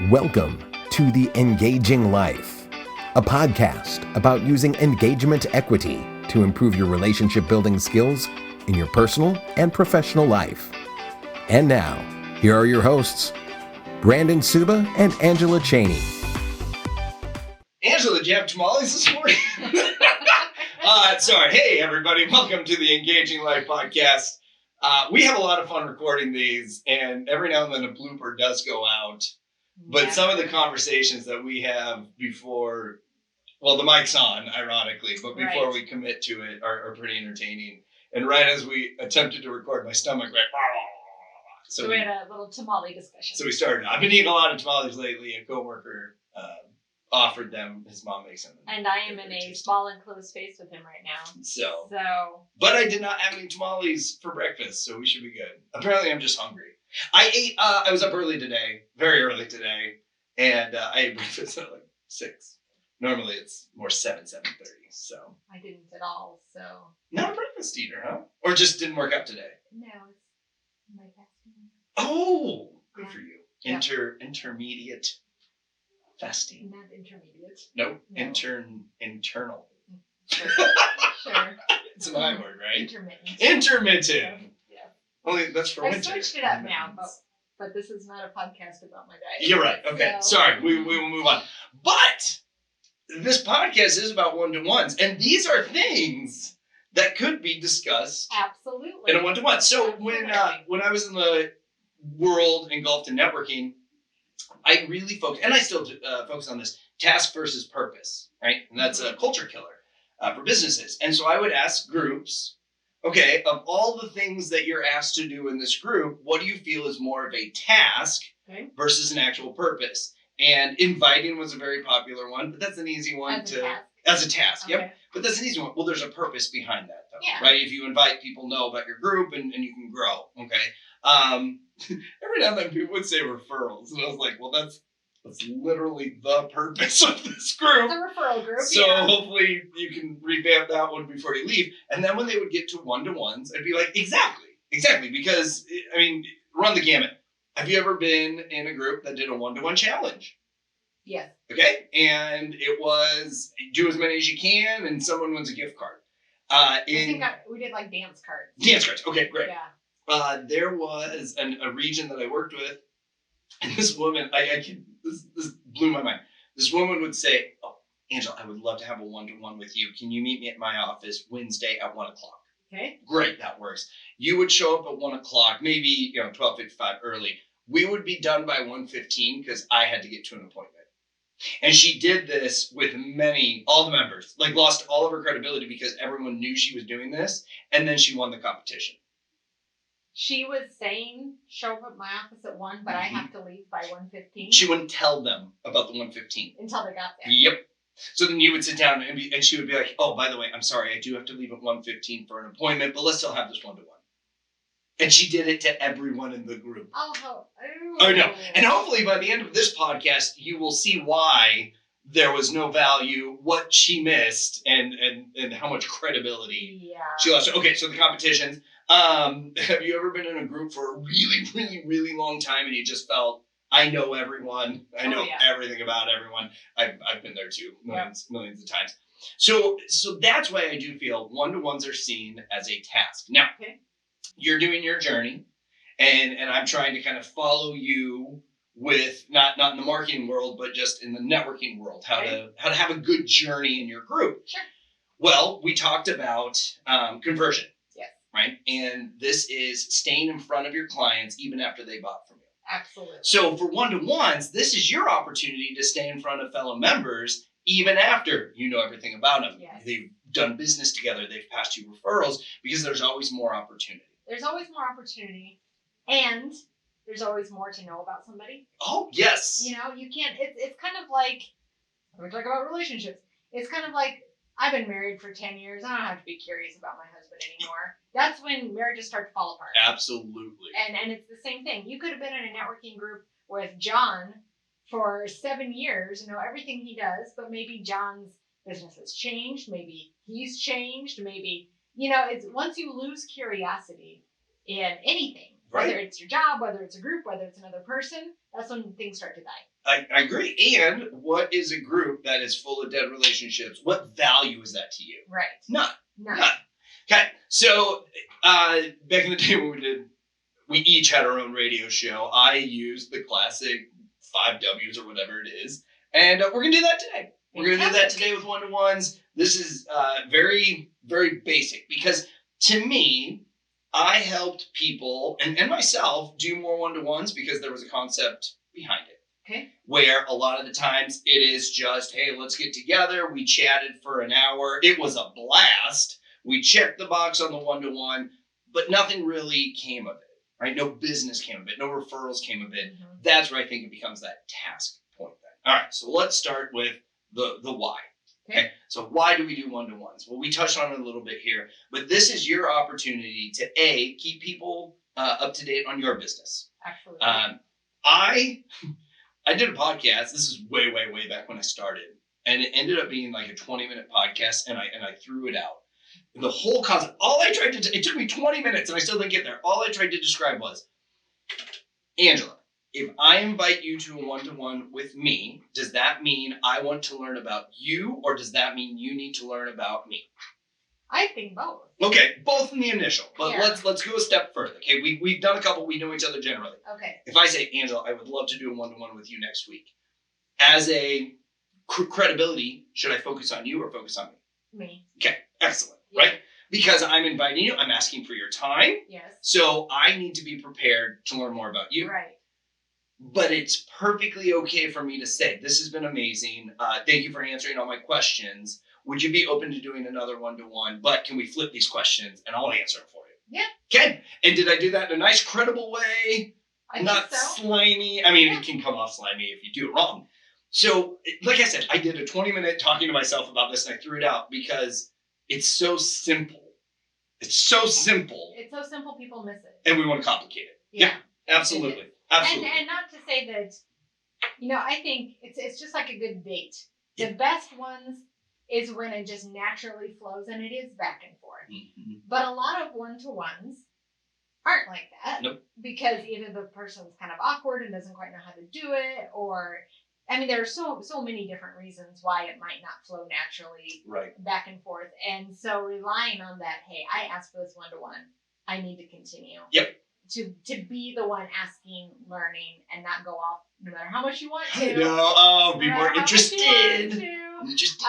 Welcome to The Engaging Life, a podcast about using engagement equity to improve your relationship building skills in your personal and professional life. And now, here are your hosts, Brandon Suba and Angela Cheney. Angela, did you have tamales this morning? Sorry. Hey, everybody. Welcome to the Engaging Life podcast. We have a lot of fun recording these, and every now and then a blooper does go out. But some of the conversations that we have before, well, the mic's on, ironically, but before we commit to it are pretty entertaining. And right as we attempted to record, my stomach went, so we had a little tamale discussion. So we started. I've been eating a lot of tamales lately. A coworker offered them. His mom makes them. And I am in a small enclosed space with him right now. So. But I did not have any tamales for breakfast, so we should be good. Apparently, I'm just hungry. I was up early today, very early today, and I ate breakfast at like 6. Normally, it's more 7:30. So. I didn't at all. So. Not a breakfast eater, huh? Or just didn't work out today? No, it's my fasting. Oh, good for you. Yeah. Intermediate fasting. Not intermediate. Nope. No. Internal. Sure. It's an I word, right? Intermittent. Yeah. Only that's for winter. I switched it up now, but this is not a podcast about my diet. You're right. Okay. So. Sorry. We will move on. But this podcast is about one-to-ones, and these are things that could be discussed Absolutely in a one-to-one. So Absolutely. when I was in the world engulfed in networking, I really focus, and I still focus on this, task versus purpose, right? And that's a culture killer for businesses. And so I would ask groups, okay, of all the things that you're asked to do in this group, what do you feel is more of a task versus an actual purpose? And inviting was a very popular one, but that's an easy one as a task. Okay. Yep. But that's an easy one. Well, there's a purpose behind that, though, Yeah. right? If you invite people, know about your group, and you can grow. Okay. Every now and then people would say referrals, and I was like, well, that's literally the purpose of this group. It's a referral group. So yeah. hopefully you can revamp that one before you leave. And then when they would get to one-to-ones, I'd be like, exactly. Because, I mean, run the gamut. Have you ever been in a group that did a one-to-one challenge? Yes. Okay. And it was do as many as you can, and someone wins a gift card. I think we did like dance cards. Dance cards. Okay, great. Yeah. There was a region that I worked with, and this woman, this blew my mind. This woman would say, "Oh, Angela, I would love to have a one-to-one with you. Can you meet me at my office Wednesday at 1:00?" Okay. Great, that works. You would show up at 1:00, maybe 12:55 early. We would be done by 1:15 because I had to get to an appointment. And she did this with all the members, like lost all of her credibility because everyone knew she was doing this, and then she won the competition. She was saying, show up at my office at 1, but I have to leave by 1:15. She wouldn't tell them about the 1:15. Until they got there. Yep. So then you would sit down and she would be like, oh, by the way, I'm sorry, I do have to leave at 1:15 for an appointment, but let's still have this one-to-one. And she did it to everyone in the group. Oh no. And hopefully by the end of this podcast, you will see why there was no value, what she missed, and how much credibility she lost. Okay, so the competitions. Have you ever been in a group for a really, really, really long time and you just felt, I know everyone. I know everything about everyone. I've been there too, millions of times. So that's why I do feel one-to-ones are seen as a task. Now, you're doing your journey, and I'm trying to kind of follow you with not in the marketing world, but just in the networking world, how to have a good journey in your group. Sure. Well, we talked about conversion. Yes. Right? And this is staying in front of your clients even after they bought from you. Absolutely. So for one-to-ones, this is your opportunity to stay in front of fellow members even after you know everything about them. Yes. They've done business together. They've passed you referrals because there's always more opportunity. There's always more opportunity, and there's always more to know about somebody. Oh, yes. You can't, it's kind of like, we talk about relationships. It's kind of like, I've been married for 10 years. I don't have to be curious about my husband anymore. That's when marriages start to fall apart. Absolutely. And it's the same thing. You could have been in a networking group with John for 7 years, know everything he does, but maybe John's business has changed. Maybe he's changed. Maybe, it's once you lose curiosity in anything, whether it's your job, whether it's a group, whether it's another person, that's when things start to die. I agree. And what is a group that is full of dead relationships? What value is that to you? Right. None. None. Okay. So back in the day when we each had our own radio show. I used the classic 5 W's or whatever it is. And we're going to do that today. We're going to do that today with one-to-ones. This is very, very basic because to me, I helped people and myself do more one-to-ones because there was a concept behind it. Okay. Where a lot of the times it is just, hey, let's get together. We chatted for an hour. It was a blast. We checked the box on the one-to-one, but nothing really came of it, right? No business came of it. No referrals came of it. Mm-hmm. That's where I think it becomes that task point then. All right, so let's start with the why. Okay. So why do we do one-to-ones? Well, we touched on it a little bit here, but this is your opportunity to keep people up to date on your business. Absolutely. I did a podcast. This is way, way, way back when I started, and it ended up being like a 20-minute podcast, and I threw it out. The whole concept. It took me 20 minutes, and I still didn't get there. All I tried to describe was, Angela, if I invite you to a one-to-one with me, does that mean I want to learn about you, or does that mean you need to learn about me? I think both. Okay, both in the initial, but Yeah. let's go a step further. Okay, we've done a couple. We know each other generally. Okay. If I say, Angela, I would love to do a one-to-one with you next week, as a credibility, should I focus on you or focus on me? Me. Okay, excellent, Yeah. right? Because I'm inviting you, I'm asking for your time, Yes. so I need to be prepared to learn more about you. Right. But it's perfectly okay for me to say, this has been amazing. Thank you for answering all my questions. Would you be open to doing another one-to-one? But can we flip these questions and I'll answer them for you? Yeah. Okay. And did I do that in a nice, credible way? I Not think so. slimy. I mean, it can come off slimy if you do it wrong. So, like I said, I did a 20-minute talking to myself about this and I threw it out because it's so simple. It's so simple. It's so simple, people miss it. And we want to complicate it. Yeah. Absolutely. Absolutely. And not to say that, I think it's just like a good date. The best ones is when it just naturally flows and it is back and forth. Mm-hmm. But a lot of one-to-ones aren't like that. Nope. Because either the person's kind of awkward and doesn't quite know how to do it, or there are so many different reasons why it might not flow naturally back and forth. And so relying on that, hey, I asked for this one-to-one, I need to continue. Yep. To be the one asking, learning, and not go off no matter how much you want I to. know. Be no more matter how much interested. you want Interested.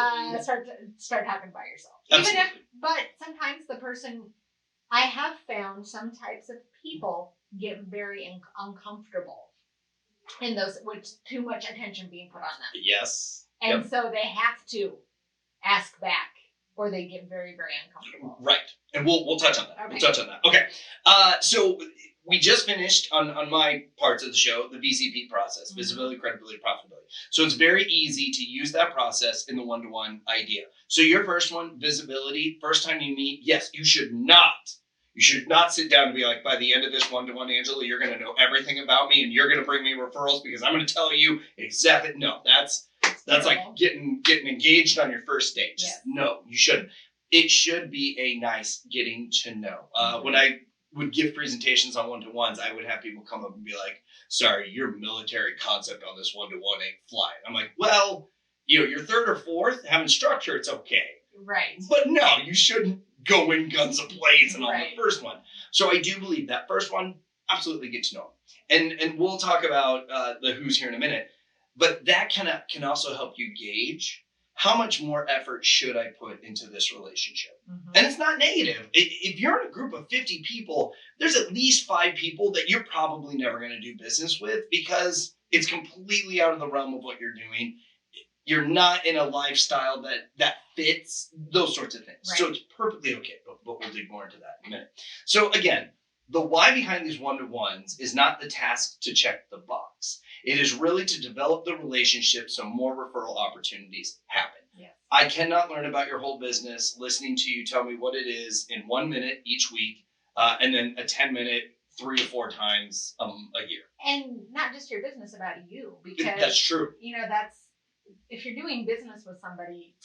start talking about yourself. Absolutely. But sometimes the person, I have found some types of people get very uncomfortable in those with too much attention being put on them. Yes. And so they have to ask back or they get very, very uncomfortable. Right. And we'll touch on that. Okay. We'll touch on that. Okay. So we just finished on my parts of the show, the VCP process, visibility, credibility, profitability. So it's very easy to use that process in the one-to-one idea. So your first one, visibility, first time you meet, yes, you should not sit down and be like, by the end of this one-to-one, Angela, you're going to know everything about me and you're going to bring me referrals because I'm going to tell you exactly. No, that's like getting engaged on your first date. Just, no, you shouldn't. It should be a nice getting to know. When I would give presentations on one-to-ones, I would have people come up and be like, sorry, your military concept on this one-to-one ain't flying. I'm like, well, your third or fourth, having structure, it's okay. Right. But no, you shouldn't go in guns a-blazing on Right. the first one. So I do believe that first one, absolutely get to know them. And we'll talk about the who's here in a minute. But that can also help you gauge how much more effort should I put into this relationship? Mm-hmm. And it's not negative. If you're in a group of 50 people, there's at least 5 people that you're probably never going to do business with because it's completely out of the realm of what you're doing. You're not in a lifestyle that fits, those sorts of things. Right. So it's perfectly okay, but we'll dig more into that in a minute. So again, the why behind these one-to-ones is not the task to check the box. It is really to develop the relationship so more referral opportunities happen. Yes. I cannot learn about your whole business listening to you tell me what it is in 1 minute each week, and then a 10-minute 3 to 4 times a year. And not just your business, about you, because That's true. that's if you're doing business with somebody,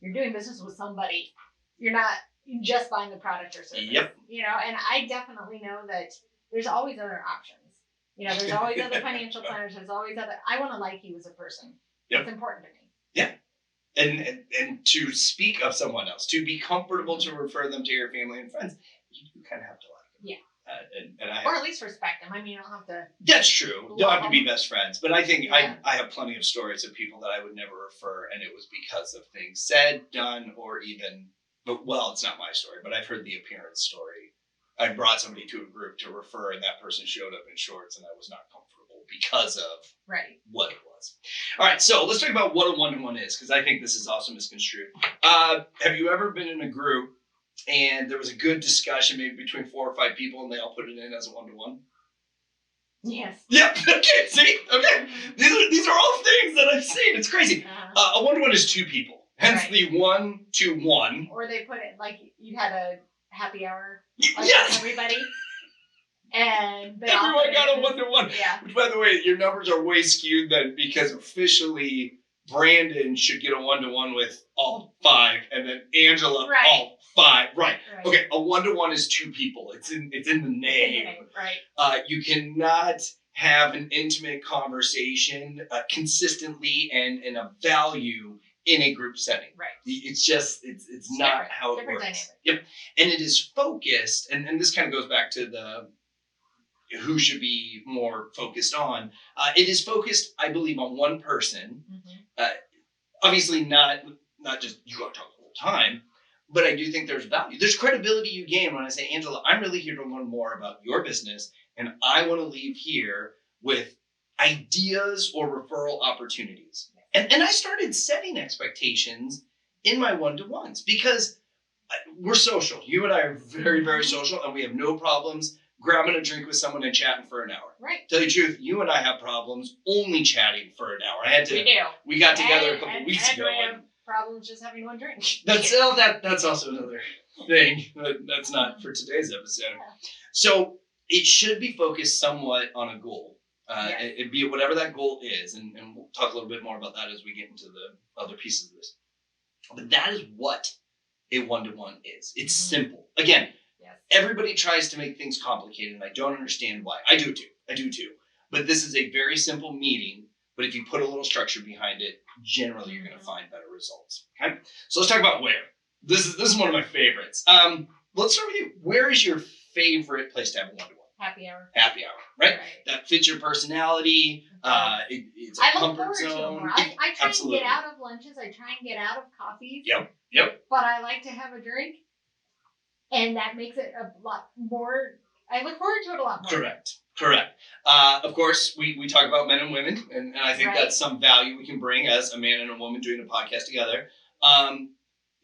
you're doing business with somebody. You're not just buying the product or service. Yep. And I definitely know that there's always other options. You know, there's always other financial planners. There's always other. I want to like you as a person. Yep. It's important to me. Yeah. And to speak of someone else, to be comfortable to refer them to your family and friends, you kind of have to like them. Yeah. Or at least respect them. I mean, you don't have to. That's true. You don't have to be best friends, but I think Yeah. I have plenty of stories of people that I would never refer, and it was because of things said, done, or even. But well, it's not my story, but I've heard the appearance story. I brought somebody to a group to refer, and that person showed up in shorts, and I was not comfortable because of what it was. All right, so let's talk about what a one-to-one is, because I think this is also misconstrued. Have you ever been in a group and there was a good discussion maybe between 4 or 5 people and they all put it in as a one-to-one? Yes. Yep. Okay, see? Okay. These are all things that I've seen. It's crazy. A one-to-one is 2 people, hence the 1-to-1. Or they put it like you had a happy hour. Like Yes. Everybody. And they everyone got a one-to-one. Yeah. Which, by the way, your numbers are way skewed then, because officially Brandon should get a one-to-one with all 5, and then Angela all 5. Right. Okay. A one-to-one is 2 people. It's in the name. Right. You cannot have an intimate conversation consistently and of value in a group setting. Right. It's just it's not how it works. Dynamic. Yep. And it is focused, and this kind of goes back to the who should be more focused on. It is focused, I believe, on one person. Mm-hmm. Obviously not just you got to talk the whole time, but I do think there's value. There's credibility you gain when I say, Angela, I'm really here to learn more about your business, and I want to leave here with ideas or referral opportunities. And I started setting expectations in my one-to-ones because we're social. You and I are very, very social, and we have no problems grabbing a drink with someone and chatting for an hour. Right. Tell you the truth, you and I have problems only chatting for an hour. We do. We got together a couple weeks ago. We have problems just having one drink. That's also another thing. That's not for today's episode. Yeah. So it should be focused somewhat on a goal. It'd be whatever that goal is, and we'll talk a little bit more about that as we get into the other pieces of this. But that is what a one-to-one is. It's simple. Again, everybody tries to make things complicated, and I don't understand why. I do too. But this is a very simple meeting, but if you put a little structure behind it, generally you're going to find better results. Okay? So let's talk about where. This is one of my favorites. Let's start with you. Where is your favorite place to have a one-to-one? Happy hour, right? That fits your personality. It's a comfort zone. I try and get out of lunches. I try and get out of coffees. Yep. But I like to have a drink, and that makes it a lot more. I look forward to it a lot more. Correct. Of course, we talk about men and women, and I think that's some value we can bring as a man and a woman doing a podcast together.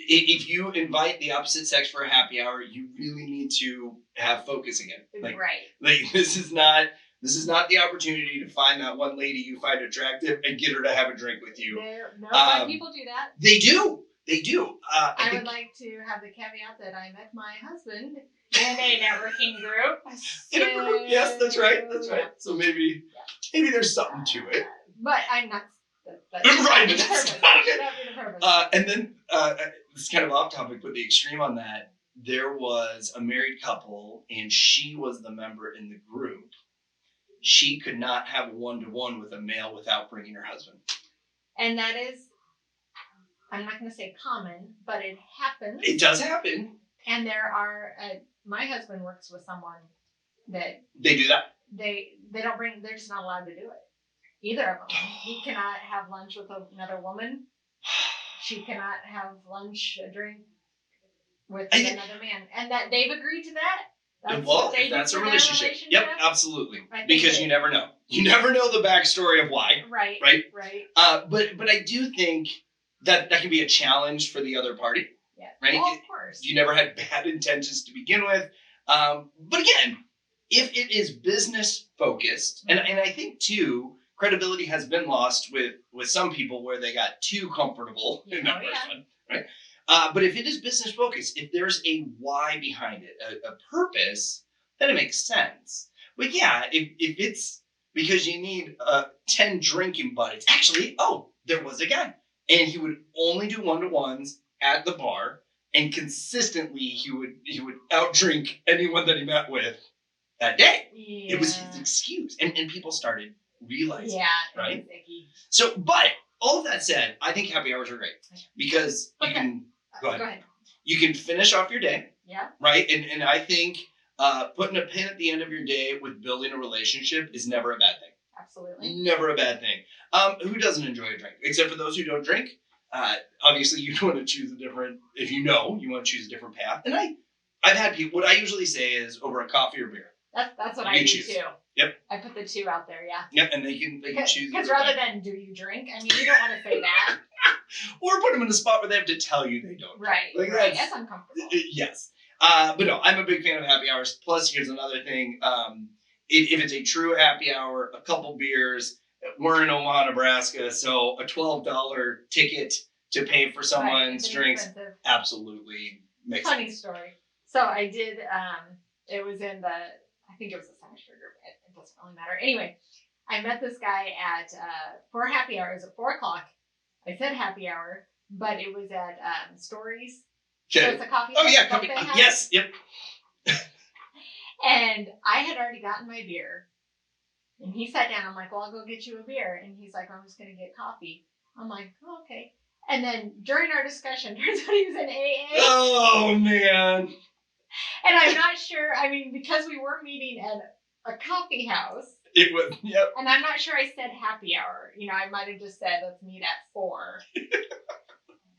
If you invite the opposite sex for a happy hour, you really need to have focus again. Like this is not the opportunity to find that one lady you find attractive and get her to have a drink with you. People do that. They do. I would like to have the caveat that I met my husband in a networking group. In a group, yes, that's right. So maybe there's something to it. But I'm not. And then this is kind of off topic, but the extreme on that, there was a married couple, and she was the member in the group. She could not have a one-to-one with a male without bringing her husband. And that is, I'm not going to say common, but it happens. It does happen. And there are, my husband works with someone that they do that. They don't bring. They're just not allowed to do it. Either of them. He cannot have lunch with another woman. She cannot have lunch, a drink with another man. And that they've agreed to that. That's a relationship. Yep, absolutely. Because you never know. You never know the backstory of why. Right. But I do think that can be a challenge for the other party. Yeah. Right? Well, of course. You never had bad intentions to begin with. But again, if it is business focused, and I think too, credibility has been lost with some people where they got too comfortable in that first one, right? But if it is business focused, if there's a why behind it, a purpose, then it makes sense. But if it's because you need 10 drinking buddies, actually, there was a guy, and he would only do one-to-ones at the bar, and consistently he would outdrink anyone that he met with that day. Yeah. It was his excuse. And people started realizing. Yeah. Right? It was icky. So, but all of that said, I think happy hours are great because you can, go ahead. You can finish off your day. Yeah. Right? And I think putting a pin at the end of your day with building a relationship is never a bad thing. Absolutely. Never a bad thing. Who doesn't enjoy a drink? Except for those who don't drink. Obviously, you want to choose a different, if you want to choose a different path. And I've had people, what I usually say is over a coffee or beer. That's what I do choose. too. Yep. I put the 2 out there, yeah. Yep, and they can choose. Because rather than do you drink, I mean, you don't want to say that. Or put them in a spot where they have to tell you they don't. Right, Like right. That's uncomfortable. Yes. But no, I'm a big fan of happy hours. Plus, here's another thing. If it's a true happy hour, a couple beers, we're in Omaha, Nebraska, so a $12 ticket to pay for someone's drinks absolutely makes Funny sense. story. So I did, it was in I think it was a semester group. It doesn't really matter. Anyway, I met this guy for happy hour. It was at 4 o'clock. I said happy hour, but it was at Stories. Okay. So it's a coffee Oh, yeah. buffet house. Yes. Yep. And I had already gotten my beer. And he sat down. I'm like, well, I'll go get you a beer. And he's like, I'm just going to get coffee. I'm like, oh, okay. And then during our discussion, turns out he was in AA. Oh, man. And I'm not sure, I mean, because we were meeting at a coffee house. It was, yep. And I'm not sure I said happy hour. You know, I might have just said, let's meet at 4.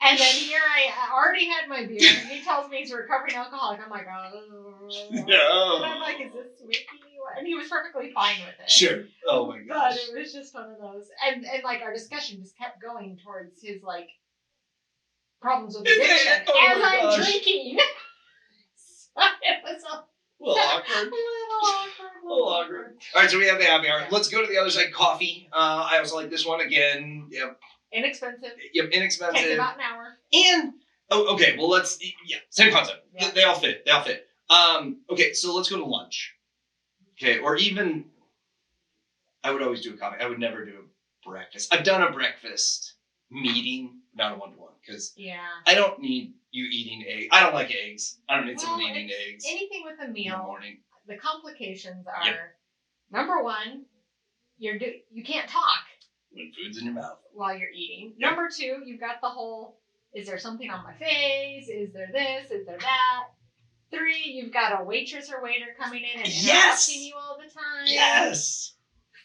And then here I already had my beer. And he tells me he's a recovering alcoholic. I'm like, oh. No. And I'm like, is this Mickey? And he was perfectly fine with it. Sure. Oh, my gosh. But it was just one of those. And like our discussion just kept going towards his like problems with addiction Oh as my I'm gosh. drinking. So it was a little awkward. little awkward. All right, so we have the happy hour. Yeah. Let's go to the other side. Coffee. I also like this one again. Yep. Inexpensive. Yep. Inexpensive. Takes about an hour. And okay. Well, same concept. Yeah. They all fit. Okay, so let's go to lunch. Okay, or even I would always do a coffee. I would never do a breakfast. I've done a breakfast meeting, not a 1-to-1, because Yeah. I don't need you eating eggs. I don't like eggs. I don't need someone eating eggs Anything with a in the meal, morning. the complications are Yep. number one, you can't talk When food's in your mouth. while you're eating. Yep. Number two, you've got the whole, is there something on my face? Is there this? Is there that? 3, you've got a waitress or waiter coming in and Yes! interrupting you all the time. Yes.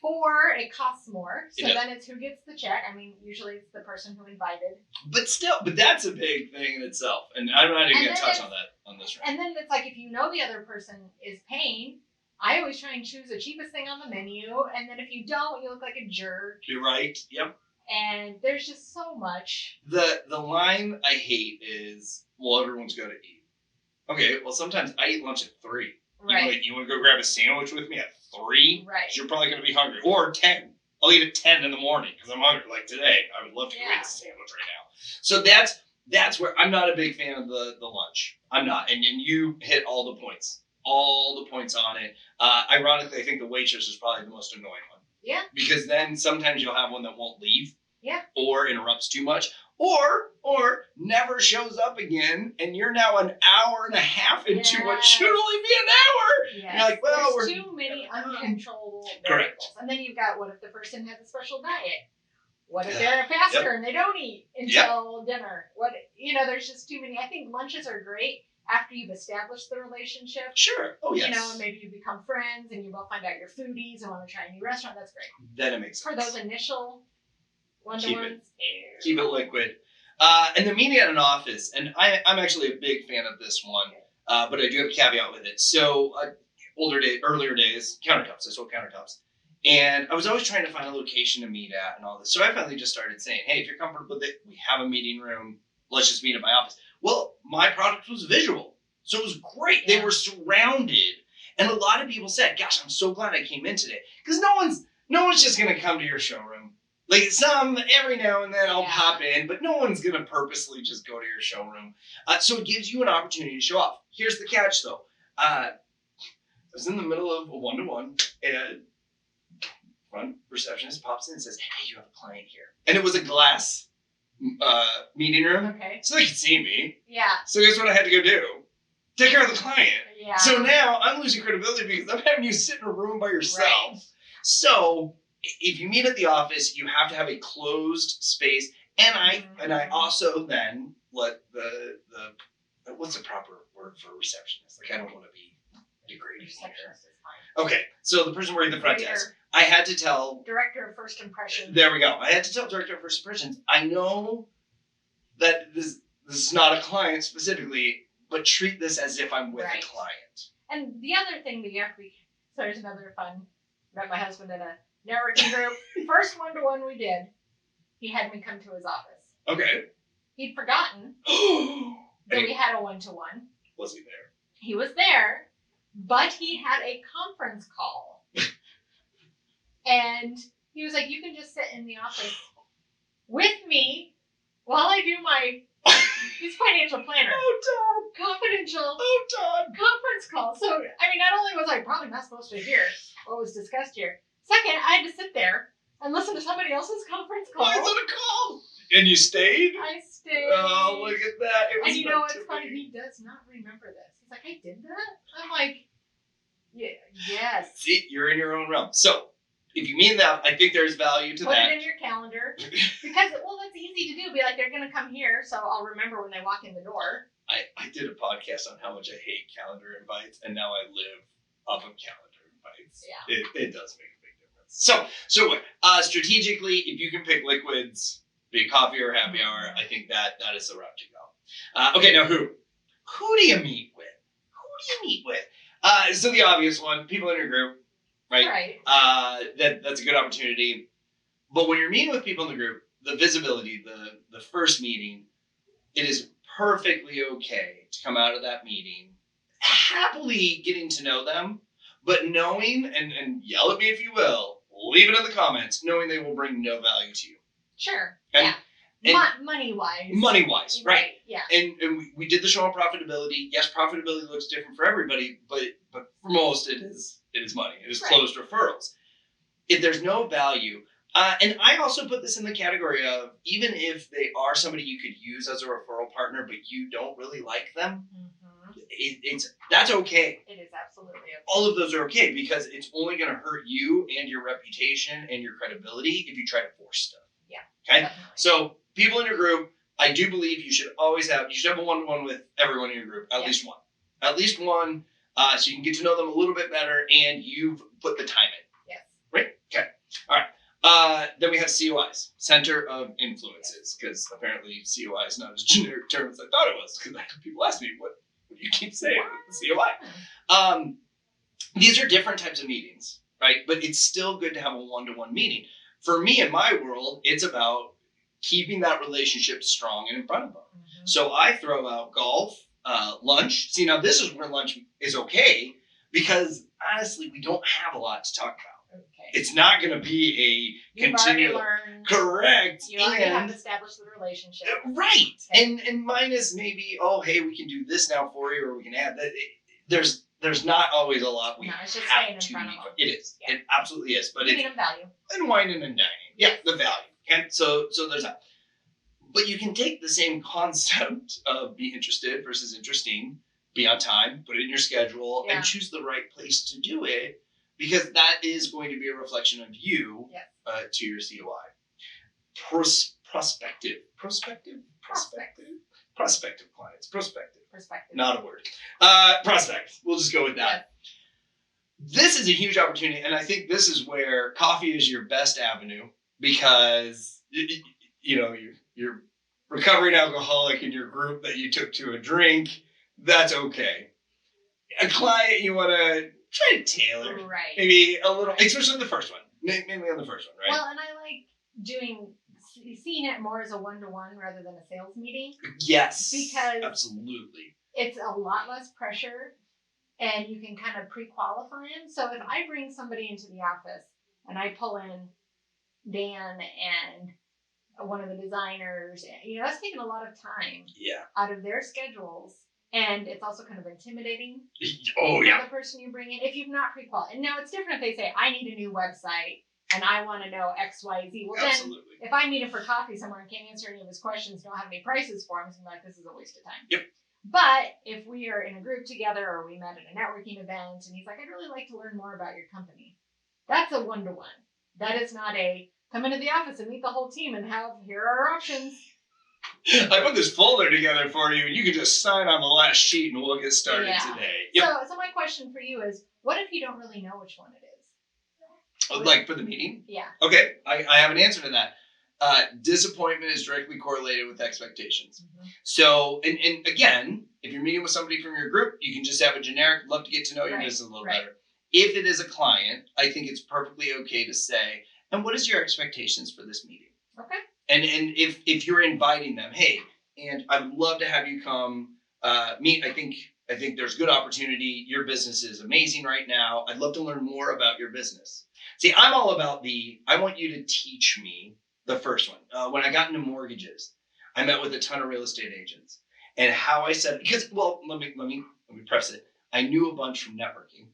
4, it costs more. So It does. then it's who gets the check. I mean, usually it's the person who invited. But that's a big thing in itself. And I'm not even And going to then touch on that on this round. And then it's like if you know the other person is paying, I always try and choose the cheapest thing on the menu. And then if you don't, you look like a jerk. You're right. Yep. And there's just so much. The line I hate is, well, everyone's got to eat. Okay, well, sometimes I eat lunch at 3. Right. You want to go grab a sandwich with me at 3? Right. 'Cause you're probably going to be hungry. Or 10. I'll eat at 10 in the morning because I'm hungry. Like today, I would love to go eat a sandwich right now. So that's where I'm not a big fan of the lunch. I'm not. And you hit all the points. All the points on it. Ironically, I think the waitress is probably the most annoying one. Yeah. Because then sometimes you'll have one that won't leave. Yeah. Or interrupts too much. Or never shows up again, and you're now an hour and a half into what should only be an hour. Yes. You're like, well, there's too many uncontrollable Correct. variables. And then you've got, what if the person has a special diet? What if they're a faster and they don't eat until dinner? There's just too many. I think lunches are great after you've established the relationship. Sure. Oh, yes. And maybe you become friends and you both find out you're foodies and want to try a new restaurant. That's great. Then it makes sense. For those initial one-to-ones. Keep it liquid. And the meeting at an office, and I'm actually a big fan of this one, but I do have a caveat with it. So earlier days, countertops. I sold countertops. And I was always trying to find a location to meet at and all this. So I finally just started saying, hey, if you're comfortable with it, we have a meeting room. Let's just meet at my office. Well, my product was visual. So it was great. Yeah. They were surrounded. And a lot of people said, gosh, I'm so glad I came in today. Because no one's just going to come to your showroom. Like every now and then I'll pop in, but no one's going to purposely just go to your showroom. So it gives you an opportunity to show off. Here's the catch though. I was in the middle of a 1-to-1 and front receptionist pops in and says, hey, you have a client here. And it was a glass meeting room. Okay. So they could see me. Yeah. So guess what I had to go do? Take care of the client. Yeah. So now I'm losing credibility because I'm having you sit in a room by yourself. Right. So if you meet at the office, you have to have a closed space. And I also then let the what's the proper word for receptionist? Like, I don't want to be degrading. Receptionist is fine. Okay, so the person working the front Waiter. desk, I had to tell. Director of First Impressions. There we go. I had to tell Director of First Impressions. I know that this is not a client specifically, but treat this as if I'm with a client. And the other thing that you have to be, so there's another fun, met my husband in a networking group. First one-to-one we did, he had me come to his office. Okay. He'd forgotten that we had a one-to-one. Was he there? He was there, but he had a conference call. And he was like, you can just sit in the office with me while I do my, he's a financial planner. Oh, Todd. Confidential. Oh, Todd. Conference call. So, I mean, not only was I probably not supposed to hear what was discussed here, second, I had to sit there and listen to somebody else's conference call. Why is it a call? And you stayed? I stayed. Oh, look at that. It was and you know what's meant to funny? be. He does not remember this. He's like, I did that? I'm like, yeah, yes. See, you're in your own realm. So, if you mean that, I think there's value to Put that. it in your calendar. Because, well, that's easy to do. Be like, they're going to come here, so I'll remember when they walk in the door. I did a podcast on how much I hate calendar invites, and now I live off of calendar invites. Yeah. It does make a big difference. So strategically, if you can pick liquids, be it coffee or happy hour, I think that is the route to go. Okay, now who? Who do you meet with? So the obvious one, people in your group, right? Right. That's a good opportunity. But when you're meeting with people in the group, the visibility, the first meeting, it is perfectly okay to come out of that meeting happily getting to know them, but knowing, and yell at me if you will, leave it in the comments, knowing they will bring no value to you. Sure. Okay? Yeah. And Money-wise. Money-wise, right. Yeah. And we did the show on profitability. Yes, profitability looks different for everybody, but for most it is money. It is closed referrals. If there's no value, and I also put this in the category of even if they are somebody you could use as a referral partner, but you don't really like them, that's okay. It is absolutely okay. All of those are okay because it's only going to hurt you and your reputation and your credibility if you try to force stuff. Yeah. Okay. Definitely. So people in your group, I do believe you should have a one-to-one with everyone in your group, at least one, so you can get to know them a little bit better and you've put the time in. Yes. Right? Okay. All right. Then we have COIs, Center of Influences, because apparently COI is not as generic term as I thought it was, because people ask me, what do you keep saying with the COI? These are different types of meetings, right? But it's still good to have a one-to-one meeting. For me, in my world, it's about keeping that relationship strong and in front of them. Mm-hmm. So I throw out golf, lunch. See, now this is where lunch is okay, because honestly, we don't have a lot to talk about. Okay. It's not going to be a continual. Learned. Correct. You already have established the relationship. Right. Okay. And mine is maybe, oh, hey, we can do this now for you, or we can add that. There's not always a lot we it's just have staying in to front of be. them. It is. Yeah. It absolutely is. But Giving it's them value. and whining and dining. Yeah, the value. Okay. So there's that. But you can take the same concept of be interested versus interesting, be on time, put it in your schedule, and choose the right place to do it, because that is going to be a reflection of you to your COI. Prospective clients. Prospective. Not a word. Prospect. We'll just go with that. This is a huge opportunity, and I think this is where coffee is your best avenue, because you're recovering alcoholic in your group that you took to a drink. That's okay. A client you want to try to tailor, right? Maybe a little, especially the first one, mainly on the first one, right? Well, and I like seeing it more as a one-to-one rather than a sales meeting. Yes, because absolutely, it's a lot less pressure, and you can kind of pre-qualify them. So if I bring somebody into the office and I pull in Dan and one of the designers, that's taking a lot of time out of their schedules. And it's also kind of intimidating. Oh, yeah. The person you bring in, if you've not pre-qualified. And now it's different if they say, I need a new website and I want to know X, Y, Z. Well, absolutely. Then if I meet him for coffee somewhere and can't answer any of his questions, don't have any prices for him, it's going to be like, this is a waste of time. Yep. But if we are in a group together or we met at a networking event and he's like, I'd really like to learn more about your company, that's a one-to-one. That is not a come into the office and meet the whole team and here are our options. I put this folder together for you and you can just sign on the last sheet and we'll get started today. Yep. So my question for you is, what if you don't really know which one it is? Like for the meeting? Yeah. Okay, I have an answer to that. Disappointment is directly correlated with expectations. Mm-hmm. So, and again, if you're meeting with somebody from your group, you can just have a generic, love to get to know your business a little better. If it is a client, I think it's perfectly okay to say, and what is your expectations for this meeting? Okay. And if you're inviting them, hey, and I would love to have you come meet. I think there's good opportunity. Your business is amazing right now. I'd love to learn more about your business. See, I'm all about I want you to teach me the first one. When I got into mortgages, I met with a ton of real estate agents, and how I said, because, well, let me preface it. I knew a bunch from networking,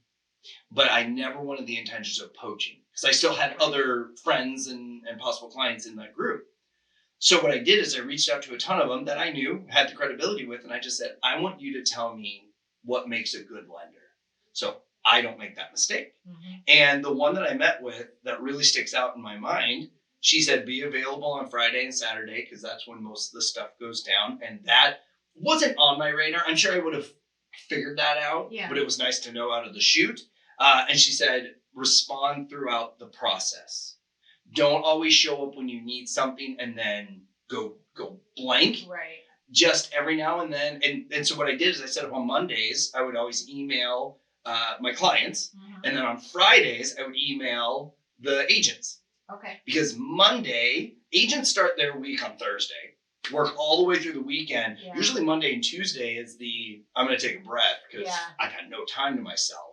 but I never wanted the intentions of poaching because I still had other friends and possible clients in that group. So what I did is I reached out to a ton of them that I knew, had the credibility with, and I just said, I want you to tell me what makes a good lender, so I don't make that mistake. Mm-hmm. And the one that I met with that really sticks out in my mind, she said, be available on Friday and Saturday because that's when most of the stuff goes down. And that wasn't on my radar. I'm sure I would have figured that out, but it was nice to know out of the chute. And she said, respond throughout the process. Don't always show up when you need something and then go blank. Right. Just every now and then. And so what I did is I set up on Mondays, I would always email my clients. Mm-hmm. And then on Fridays, I would email the agents. Okay. Because Monday, agents start their week on Thursday, work all the way through the weekend. Yeah. Usually Monday and Tuesday is I'm going to take a breath because I've had no time to myself.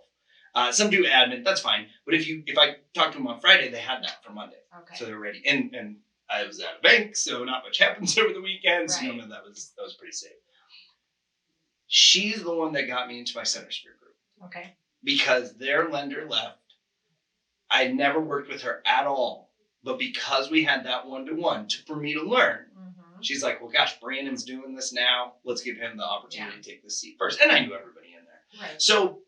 Some do admin, that's fine. But if I talk to them on Friday, they had that for Monday. Okay. So they're ready. And I was at a bank, so not much happens over the weekends. Right. So that was pretty safe. She's the one that got me into my CenterSphere group. Okay. Because their lender left. I'd never worked with her at all. But because we had that one-to-one for me to learn, mm-hmm. She's like, well, gosh, Brandon's doing this now. Let's give him the opportunity to take the seat first. And I knew everybody in there. Right. So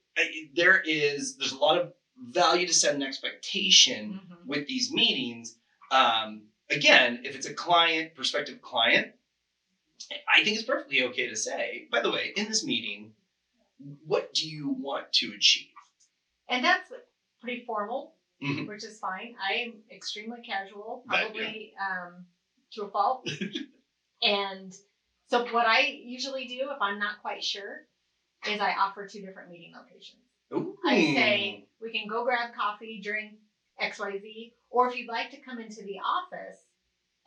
there's a lot of value to set an expectation mm-hmm. with these meetings. Again, if it's a prospective client, I think it's perfectly okay to say, by the way, in this meeting, what do you want to achieve? And that's pretty formal, mm-hmm. which is fine. I am extremely casual, probably to a fault. And so what I usually do, if I'm not quite sure, is I offer 2 different meeting locations. Ooh. I say, we can go grab coffee, drink XYZ, or if you'd like to come into the office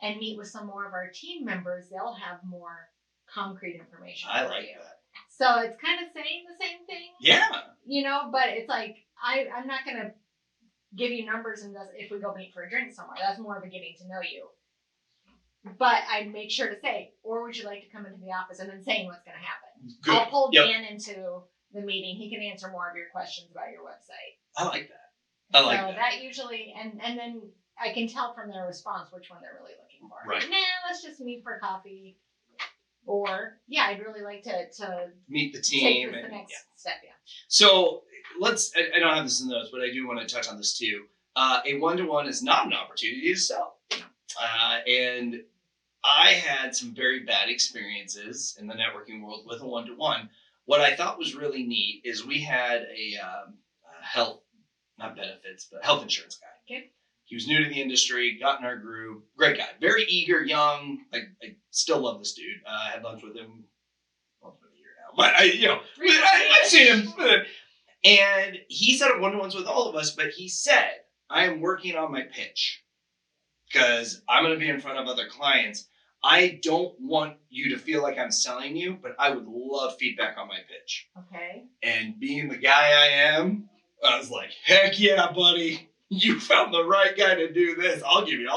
and meet with some more of our team members, they'll have more concrete information. I like that. So it's kind of saying the same thing. Yeah. But it's like, I'm not going to give you numbers if we go meet for a drink somewhere. That's more of a getting to know you. But I make sure to say, or would you like to come into the office, and then saying what's going to happen. Good. I'll pull Dan into the meeting. He can answer more of your questions about your website. I like that. So that usually, and then I can tell from their response which one they're really looking for. Right. Let's just meet for coffee. Or, I'd really like to meet the team. Take the next step, So I don't have this in the notes, but I do want to touch on this too. A one-to-one is not an opportunity to sell. And I had some very bad experiences in the networking world with a one-to-one. What I thought was really neat is we had a health, not benefits, but health insurance guy. Okay. He was new to the industry, got in our group, great guy, very eager, young. I still love this dude. I had lunch with him once in a year now, but I've seen him. And he set up one-to-ones with all of us, but he said, I am working on my pitch because I'm going to be in front of other clients. I don't want you to feel like I'm selling you, but I would love feedback on my pitch. Okay. And being the guy I am, I was like, heck yeah, buddy. You found the right guy to do this. I'll give you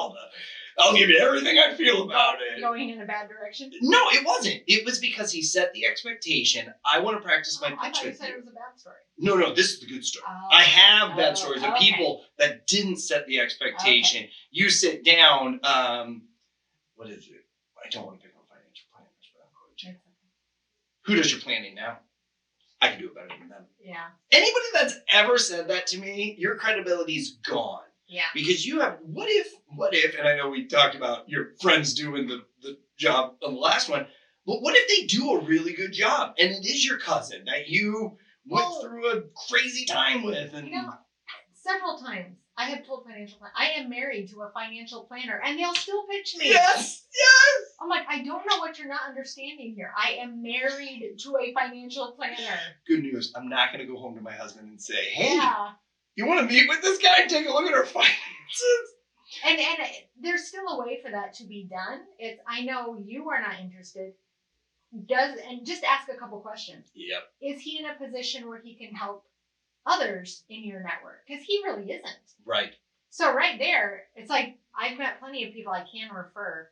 everything I feel about it. Going in a bad direction? No, it wasn't. It was because he set the expectation. I want to practice my pitch with you. I thought you said it was a bad story. No, this is the good story. I have bad stories of people that didn't set the expectation. Okay. You sit down, what is it? I don't want to pick on financial planners, but I'm going to. Who does your planning now? I can do it better than them. Yeah. Anybody that's ever said that to me, your credibility's gone. Yeah. Because you have, what if, and I know we talked about your friends doing the job on the last one, but what if they do a really good job and it is your cousin that you went through a crazy time with? And several times I have told financial planners, I am married to a financial planner, and they'll still pitch me. Yes. I'm like, I don't know what you're not understanding here. I am married to a financial planner. Good news. I'm not going to go home to my husband and say, hey, you want to meet with this guy and take a look at our finances? And there's still a way for that to be done. I know you are not interested. And just ask a couple questions. Yep. Is he in a position where he can help others in your network? Because he really isn't. Right. So right there, it's like, I've met plenty of people I can refer,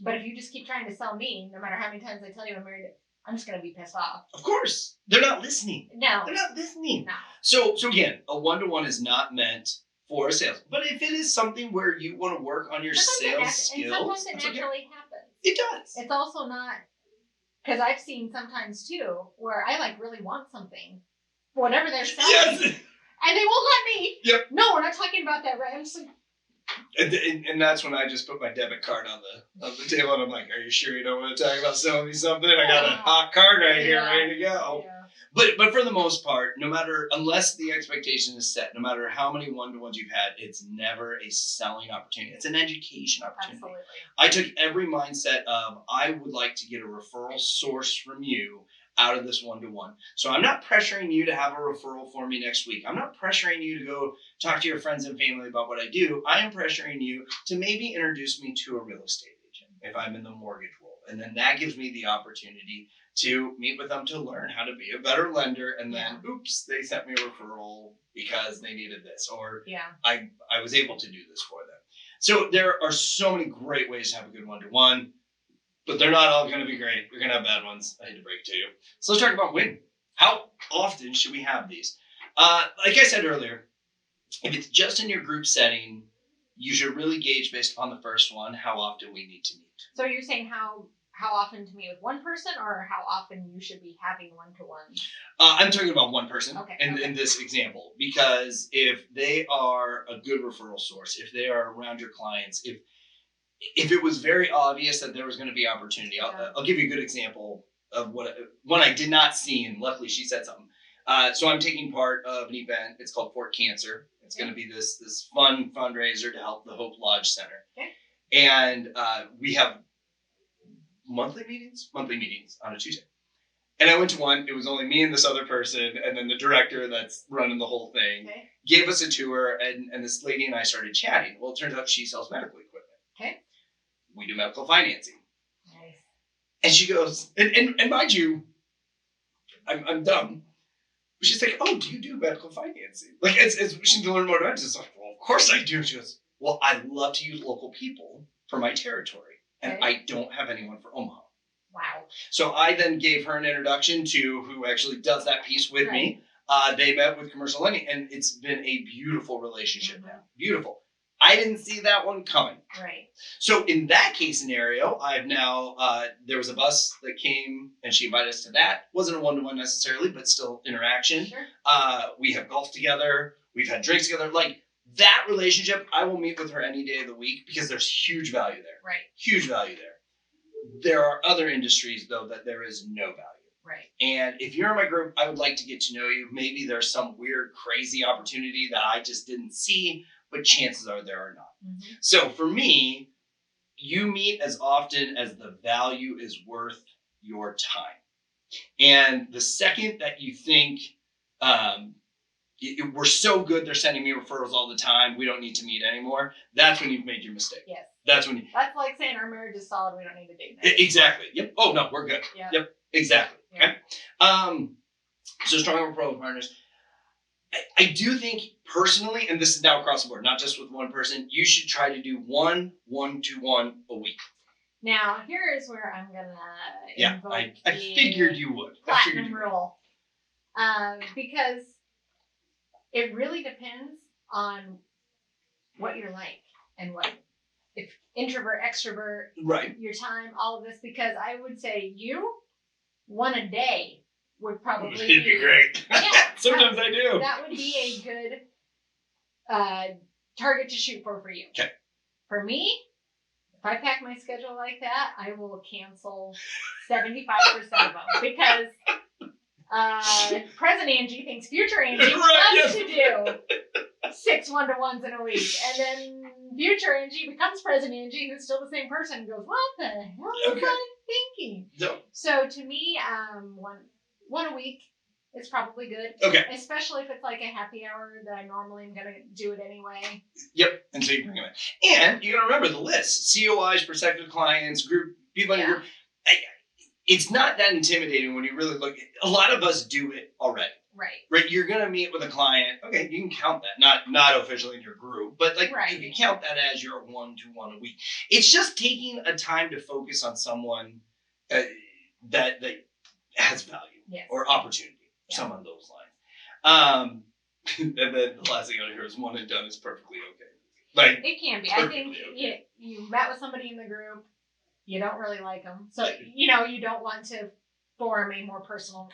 but if you just keep trying to sell me, no matter how many times I tell you I'm married, I'm just going to be pissed off. Of course. They're not listening. No. They're not listening. No. So again, a one-to-one is not meant for a sales. But if it is something where you want to work on your sales skills, and sometimes it naturally happens. It does. It's also not, because I've seen sometimes too, where I like really want something, whatever they're selling, yes. and they won't let me. Yep. No, we're not talking about that, right? I'm just like, and that's when I just put my debit card on the table and I'm like, are you sure you don't want to talk about selling me something? I got a hot card right here ready to go. Yeah. But for the most part, unless the expectation is set, no matter how many one-to-ones you've had, it's never a selling opportunity. It's an education opportunity. Absolutely. I took every mindset of, I would like to get a referral source from you out of this one-to-one. So I'm not pressuring you to have a referral for me next week. I'm not pressuring you to go talk to your friends and family about what I do. I am pressuring you to maybe introduce me to a real estate agent if I'm in the mortgage world. And then that gives me the opportunity to meet with them to learn how to be a better lender. And then, oops, they sent me a referral because they needed this. Or I was able to do this for them. So there are so many great ways to have a good one-to-one. But they're not all going to be great. You're going to have bad ones. I hate to break it to you. So let's talk about when. How often should we have these? Like I said earlier, if it's just in your group setting, you should really gauge based upon the first one how often we need to meet. So you're saying how often to meet with one person, or how often you should be having one-to-one? I'm talking about one person in this example, because if they are a good referral source, if they are around your clients, if it was very obvious that there was going to be opportunity, I'll give you a good example of one I did not see, and luckily she said something. So I'm taking part of an event. It's called Fort Cancer. It's going to be this fun fundraiser to help the Hope Lodge Center. Okay. And we have monthly meetings on a Tuesday. And I went to one. It was only me and this other person, and then the director that's running the whole thing gave us a tour, and this lady and I started chatting. Well, it turns out she sells medical equipment. Okay. We do medical financing. Nice. And she goes, and mind you, I'm dumb. But she's like, oh, do you do medical financing? Like, it's she needs to learn more about it. It's like, well, of course I do. She goes, well, I love to use local people for my territory. And I don't have anyone for Omaha. Wow. So I then gave her an introduction to who actually does that piece with me. They met with commercial lending, and it's been a beautiful relationship now. Beautiful. I didn't see that one coming. Right. So in that case scenario, I've now, there was a bus that came and she invited us to that. Wasn't a one-to-one necessarily, but still interaction. Sure. We have golf together. We've had drinks together. Like that relationship, I will meet with her any day of the week because there's huge value there. Right. Huge value there. There are other industries though that there is no value. Right. And if you're in my group, I would like to get to know you. Maybe there's some weird, crazy opportunity that I just didn't see, but chances are there are not. Mm-hmm. So for me, you meet as often as the value is worth your time. And the second that you think, we're so good, they're sending me referrals all the time, we don't need to meet anymore, that's when you've made your mistake. Yes. That's when That's like saying our marriage is solid, we don't need to date next. Exactly. Yep. Oh, no, we're good. Yep. Exactly. Yep. Okay. So strong referral partners. I do think personally, and this is now across the board, not just with one person, you should try to do one-to-one a week. Now, here is where I'm going to invoke I figured you would. Platinum rule. Because it really depends on what you're like and what, if introvert, extrovert, right, your time, all of this, because I would say one a day would probably It'd be great. Yeah, Sometimes I do. That would be a good target to shoot for you. Okay. For me, if I pack my schedule like that, I will cancel 75% of them because present Angie thinks future Angie loves to do 6 1-to-1s in a week, and then future Angie becomes present Angie, who's still the same person, and goes, "What the hell was I thinking?" No. So to me, one a week is probably good. Okay. Especially if it's like a happy hour that I normally am going to do it anyway. Yep. And so you bring them in. And you got to remember the list. COIs, prospective clients, group, people in your group. It's not that intimidating when you really look. A lot of us do it already. Right. You're going to meet with a client. Okay. You can count that. Not officially in your group, but like you can count that as your 1-to-1 a week. It's just taking a time to focus on someone that has value or opportunity. Some of those lines. And then the last thing I hear is one and done is perfectly okay. Like it can be. I think you met with somebody in the group, you don't really like them, so you don't want to form a more personal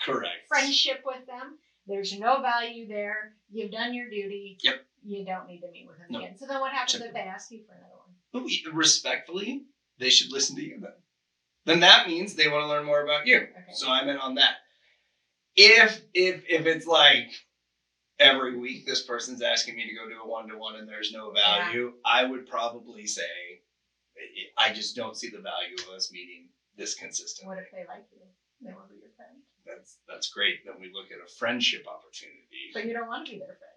friendship with them. There's no value there. You've done your duty. Yep. You don't need to meet with them again. So then what happens if they ask you for another one? Respectfully, they should listen to you then. Then that means they want to learn more about you. Okay. So I'm in on that. If it's like every week this person's asking me to go do a 1-to-1 and there's no value, I would probably say I just don't see the value of us meeting this consistently. What if they like you? They want to be your friend. That's great. Then we look at a friendship opportunity. But you don't want to be their friend.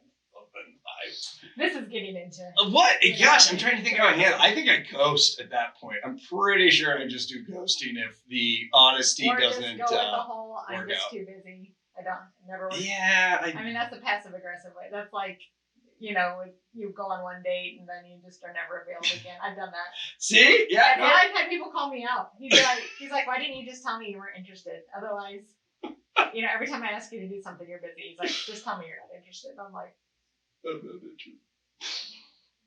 This is getting into what? Gosh, I'm trying to think of my hand. I think I ghost at that point. I'm pretty sure I just do ghosting if the honesty doesn't just go with the whole I'm just too busy. Never work. Yeah. I mean, that's a passive aggressive way. That's like, you go on one date and then you just are never available again. I've done that. See? Yeah. And I've had people call me out. He's like, why didn't you just tell me you weren't interested? Otherwise, every time I ask you to do something, you're busy. He's like, just tell me you're not interested. I'm like, I'm not interested.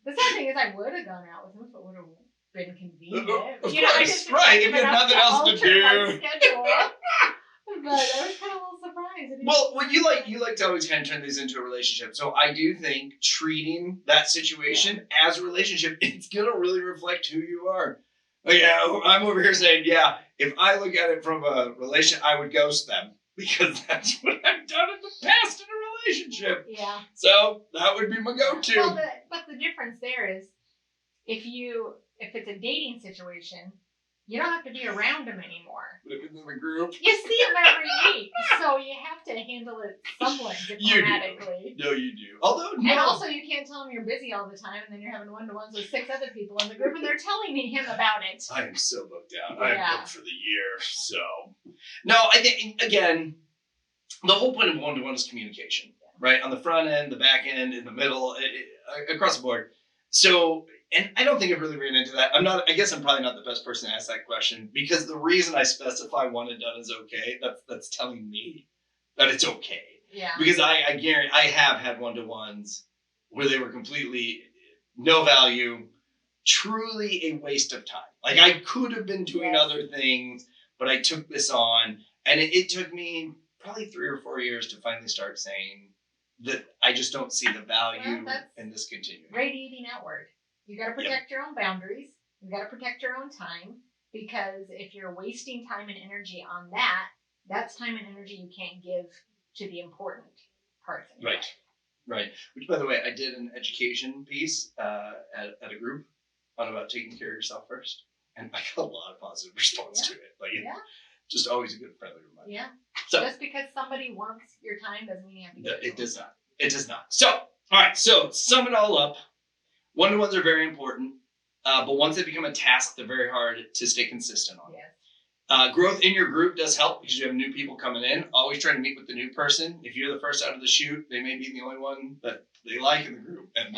The sad thing is I would have gone out with him if it would have been convenient. Of course, I just right. If you had nothing else to do. But I was kind of a little surprised. Well, you like to always kind of turn these into a relationship. So I do think treating that situation as a relationship, it's going to really reflect who you are. I'm over here saying, if I look at it from a relation, I would ghost them because that's what I've done in the past in a relationship. Yeah. So that would be my go-to. Well, but the difference there is if it's a dating situation, you don't have to be around them anymore. But if it's in the group, you see them every week, so you have to handle it somewhat diplomatically. No, you do. And also, you can't tell them you're busy all the time, and then you're having 1-to-1s with 6 other people in the group, and they're telling him about it. I am so booked out. I'm booked for the year. So, no, I think again, the whole point of 1-to-1 is communication, right? On the front end, the back end, in the middle, across the board. So. And I don't think I've really ran into that. I guess I'm probably not the best person to ask that question because the reason I specify 1 and done is okay, that's telling me that it's okay. Yeah. Because I guarantee I have had 1-to-1s where they were completely no value, truly a waste of time. Like I could have been doing other things, but I took this on and it took me probably 3 or 4 years to finally start saying that I just don't see the value in this continuing. Radiating outward. You got to protect your own boundaries. You got to protect your own time because if you're wasting time and energy on that, that's time and energy you can't give to the important parts of your life. Right. Which, by the way, I did an education piece at a group on about taking care of yourself first, and I got a lot of positive response to it. Like, just always a good friendly reminder. Yeah. So just because somebody wants your time doesn't mean you have to give it. It does not. It does not. So, all right. So, sum it all up. 1-to-1s are very important, but once they become a task, they're very hard to stay consistent on. Yeah. Growth in your group does help because you have new people coming in. Always try to meet with the new person. If you're the first out of the chute, they may be the only one that they like in the group. And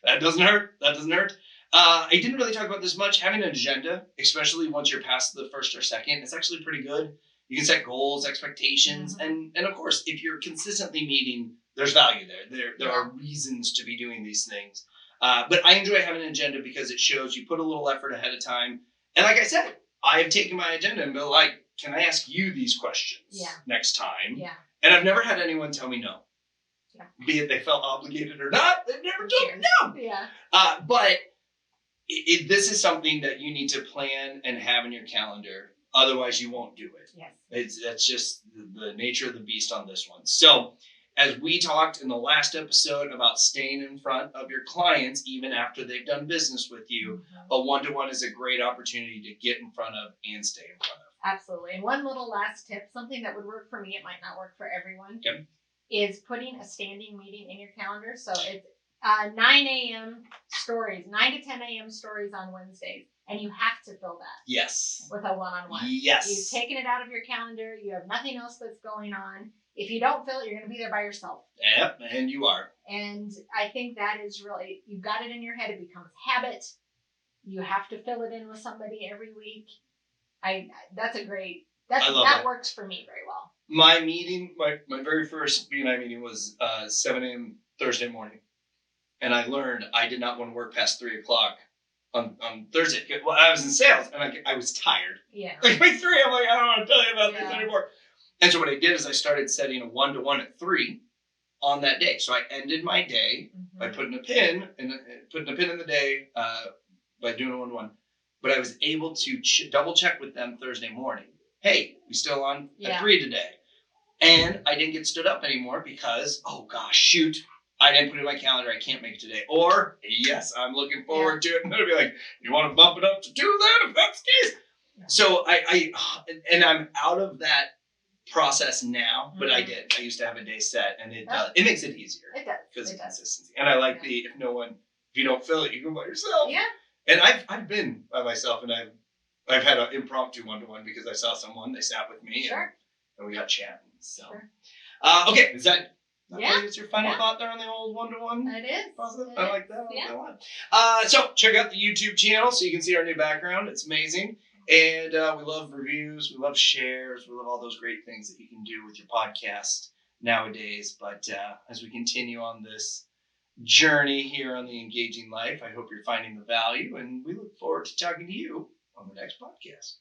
that doesn't hurt. That doesn't hurt. I didn't really talk about this much. Having an agenda, especially once you're past the first or second, it's actually pretty good. You can set goals, expectations, and of course, if you're consistently meeting, there's value there. There are reasons to be doing these things. But I enjoy having an agenda because it shows you put a little effort ahead of time. And like I said, I've taken my agenda and been like, can I ask you these questions next time? Yeah. And I've never had anyone tell me no. Yeah. Be it they felt obligated or not, they've never told me no. Yeah. But this is something that you need to plan and have in your calendar. Otherwise, you won't do it. Yes. That's just the nature of the beast on this one. So, as we talked in the last episode about staying in front of your clients even after they've done business with you, a one-to-one is a great opportunity to get in front of and stay in front of. Absolutely. And one little last tip, something that would work for me, it might not work for everyone, is putting a standing meeting in your calendar. So it's 9 a.m. stories, 9 to 10 a.m. stories on Wednesdays. And you have to fill that. Yes. With a one-on-one. Yes. You've taken it out of your calendar. You have nothing else that's going on. If you don't fill it, you're going to be there by yourself. Yep, and you are. And I think that is really, you've got it in your head. It becomes habit. You have to fill it in with somebody every week. That works for me very well. My meeting, my very first BNI meeting was 7 a.m. Thursday morning. And I learned I did not want to work past 3 o'clock on Thursday. Well, I was in sales and I was tired. Yeah. Like by 3, I'm like, I don't want to tell you about this anymore. And so what I did is I started setting a one-to-one at 3 on that day. So I ended my day by putting a pin in the day by doing a one-to-one. But I was able to double check with them Thursday morning. Hey, we still on at 3 today? And I didn't get stood up anymore because, oh gosh, shoot, I didn't put it in my calendar. I can't make it today. Or, yes, I'm looking forward to it. And they'll be like, you want to bump it up to 2 then, if that's the case? Yeah. So I'm out of that process now, but I did. I used to have a day set, and it makes it easier. It does. Because of consistency. And I like if you don't fill it, you can by yourself. Yeah. And I've been by myself, and I've had an impromptu one-to-one because I saw someone, they sat with me, and we got chatting. So, okay, is that is your final thought there on the old one-to-one? It is. I like that. So check out the YouTube channel so you can see our new background. It's amazing. And we love reviews. We love shares. We love all those great things that you can do with your podcast nowadays. But as we continue on this journey here on the Engaging Life, I hope you're finding the value. And we look forward to talking to you on the next podcast.